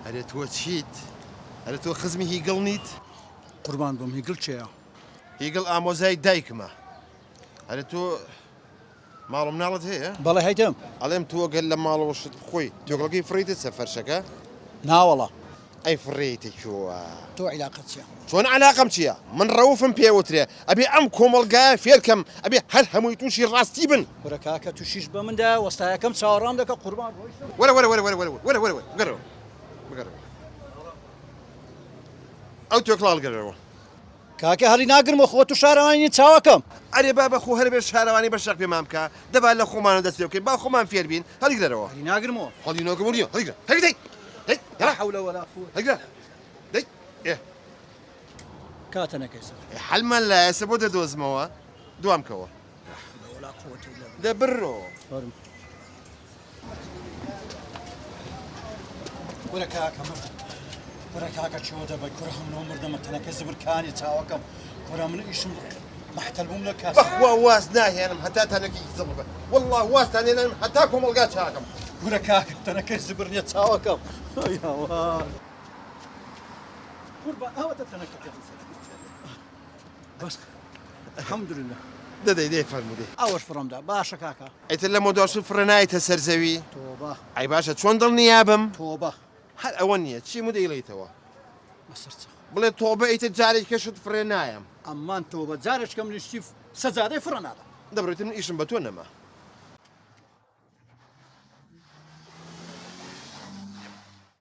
ئەرێ تۆ چیت؟ ئەرێ تۆ خزمی هیگڵ نیت؟ قوربان بم هیگڵ چێە؟ هیگڵ ئامۆزای دایکمە. ئەرێ تۆ ماڵ مناڵت هەیە؟ بەڵێ هەیدەم. ئەڵێم تۆ گەل لە ماڵەوەشت خۆی تۆگەڵگەی فڕیتت سەفەرشەکە؟ ناوەڵە. ئەی فڕێتی چووە. تۆ عیلاقەت چییە؟ چۆن عەلاقەم چییە؟ من ڕەوفم پێوترێ ئەبێ ئەم کۆمەڵگایە فێرکەم ئەبێ هەر هەمووی تووشی ڕاستی بن. وەرە کاکە تووشیش بە مندا وەستایەکەم چاوەڕام دەکە قوربان ڕۆیشتم. وەرە وەرە وەرە وەرە وەرە وەرە وەرە بگەڕەوە بگەڕەوە. ئەو تۆکڵاڵ گەڕەوە. کاکە هەڵی ناگرمەوە خۆ تو شارەوانی چاوەکەم. ئەرێ با بە خۆ هەر بێ شارەوانی بەشەق پێمان بکە دەبات لە خۆمانە دەست پێ بکەین با خۆمان فێر بین هەڵی گرەوە. هەڵی ناگرمەوە. هەڵی ناگرمەوە نییە هەڵی گرە هەڵی دەی دەی لا حول ولا قوة. هەڵی گرە دەی ئێ کاتە نەکەیسە. حەلمان لایەسە بۆ دەدۆزمەوە دوام کەوە ولا قوة إلا بالله. دەبڕۆ. فەرم. وەرە کاکە من وەرە کاکە چۆ دەبە کوڕە هەمنەوە مردەمە تەنەکە زبرکانی چاوەکەم کوڕە من ئیشم محتەل بووم لە کاسە. بەخوا واز ناهێنم هەتا تەنەکی زڵ بە والله وازتان هێنم هەتا کۆمەڵگا چاکەم. وەرە کاکە تەنەکەی زبر نییە چاوەکەم. قوربان ئەوەتە تەنەکە بەس الحەمدولله. دەدەی دەی فەرموودی ئەوەش فڕەمدا باشە کاکە. ئیتر لە مۆدۆشت فڕەنایتە سەرزەوی. تۆبە ئەی باشە چۆن دڵنیابم؟ تۆبە هەر ئەوە نییە چی مدەیڵیتەوە بەسەرچە. بڵێ تۆبە ئیتر جارێک کەشت فڕێ نایم. ئەممان تۆبە جارێکم لیشتی سەجادەی فڕە نادە. دەبڕێتم ئیشم بە تۆ نەما.